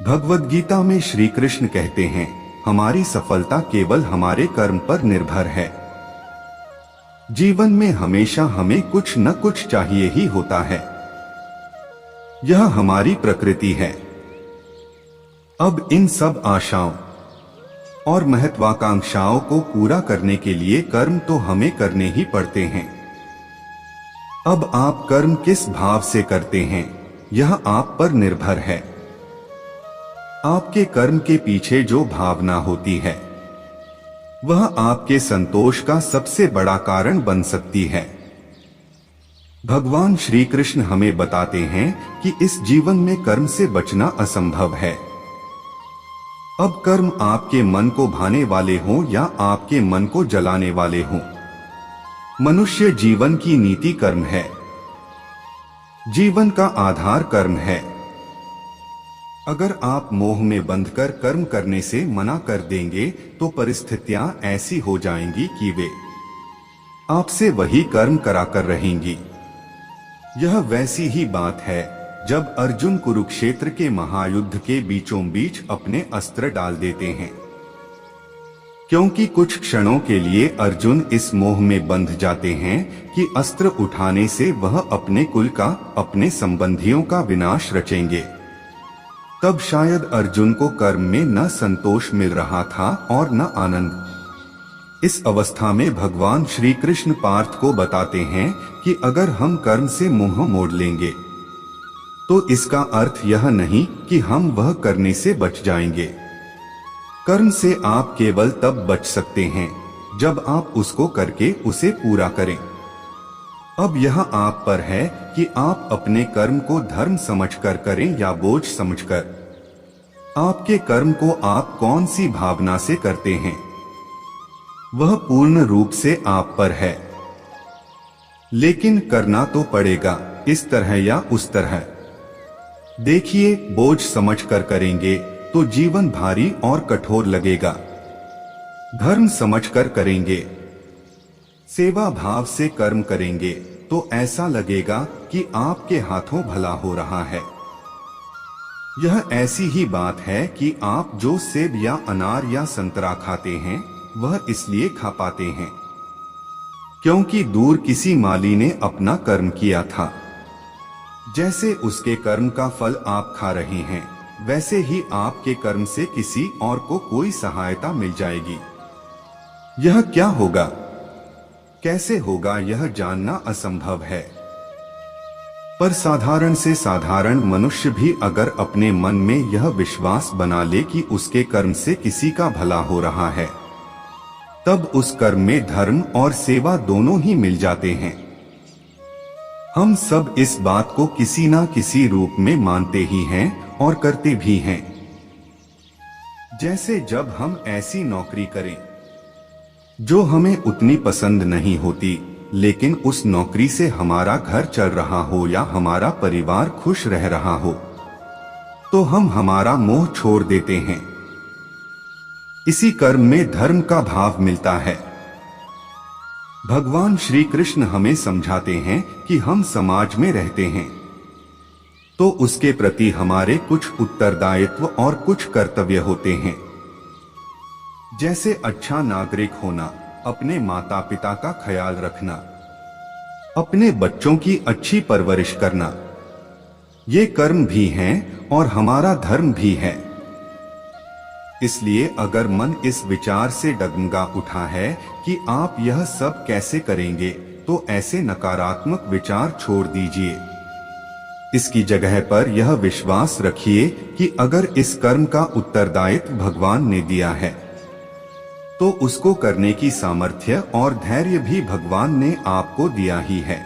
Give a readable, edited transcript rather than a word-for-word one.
भगवद गीता में श्री कृष्ण कहते हैं, हमारी सफलता केवल हमारे कर्म पर निर्भर है। जीवन में हमेशा हमें कुछ न कुछ चाहिए ही होता है, यह हमारी प्रकृति है। अब इन सब आशाओं और महत्वाकांक्षाओं को पूरा करने के लिए कर्म तो हमें करने ही पड़ते हैं। अब आप कर्म किस भाव से करते हैं, यह आप पर निर्भर है। आपके कर्म के पीछे जो भावना होती है, वह आपके संतोष का सबसे बड़ा कारण बन सकती है। भगवान श्री कृष्ण हमें बताते हैं कि इस जीवन में कर्म से बचना असंभव है। अब कर्म आपके मन को भाने वाले हों या आपके मन को जलाने वाले हों, मनुष्य जीवन की नीति कर्म है। जीवन का आधार कर्म है। अगर आप मोह में बंधकर कर्म करने से मना कर देंगे तो परिस्थितियां ऐसी हो जाएंगी कि वे आपसे वही कर्म कराकर रहेंगी। यह वैसी ही बात है जब अर्जुन कुरुक्षेत्र के महायुद्ध के बीचों बीच अपने अस्त्र डाल देते हैं, क्योंकि कुछ क्षणों के लिए अर्जुन इस मोह में बंध जाते हैं कि अस्त्र उठाने से वह अपने कुल का, अपने संबंधियों का विनाश रचेंगे। तब शायद अर्जुन को कर्म में न संतोष मिल रहा था और न आनंद। इस अवस्था में भगवान श्री कृष्ण पार्थ को बताते हैं कि अगर हम कर्म से मुंह मोड़ लेंगे तो इसका अर्थ यह नहीं कि हम वह करने से बच जाएंगे। कर्म से आप केवल तब बच सकते हैं जब आप उसको करके उसे पूरा करें। अब यह आप पर है कि आप अपने कर्म को धर्म समझकर करें या बोझ समझकर। आपके कर्म को आप कौन सी भावना से करते हैं, वह पूर्ण रूप से आप पर है। लेकिन करना तो पड़ेगा, इस तरह या उस तरह। देखिए, बोझ समझकर करेंगे तो जीवन भारी और कठोर लगेगा। धर्म समझकर करेंगे, सेवा भाव से कर्म करेंगे तो ऐसा लगेगा कि आपके हाथों भला हो रहा है। यह ऐसी ही बात है कि आप जो सेब या अनार या संतरा खाते हैं वह इसलिए खा पाते हैं क्योंकि दूर किसी माली ने अपना कर्म किया था। जैसे उसके कर्म का फल आप खा रहे हैं, वैसे ही आपके कर्म से किसी और को कोई सहायता मिल जाएगी। यह क्या होगा, कैसे होगा, यह जानना असंभव है। पर साधारण से साधारण मनुष्य भी अगर अपने मन में यह विश्वास बना ले कि उसके कर्म से किसी का भला हो रहा है, तब उस कर्म में धर्म और सेवा दोनों ही मिल जाते हैं। हम सब इस बात को किसी ना किसी रूप में मानते ही हैं और करते भी हैं। जैसे जब हम ऐसी नौकरी करें जो हमें उतनी पसंद नहीं होती, लेकिन उस नौकरी से हमारा घर चल रहा हो या हमारा परिवार खुश रह रहा हो, तो हम हमारा मोह छोड़ देते हैं। इसी कर्म में धर्म का भाव मिलता है। भगवान श्री कृष्ण हमें समझाते हैं कि हम समाज में रहते हैं तो उसके प्रति हमारे कुछ उत्तरदायित्व और कुछ कर्तव्य होते हैं। जैसे अच्छा नागरिक होना, अपने माता पिता का ख्याल रखना, अपने बच्चों की अच्छी परवरिश करना, ये कर्म भी हैं और हमारा धर्म भी है। इसलिए अगर मन इस विचार से डगमगा उठा है कि आप यह सब कैसे करेंगे, तो ऐसे नकारात्मक विचार छोड़ दीजिए। इसकी जगह पर यह विश्वास रखिए कि अगर इस कर्म का उत्तरदायित्व भगवान ने दिया है तो उसको करने की सामर्थ्य और धैर्य भी भगवान ने आपको दिया ही है।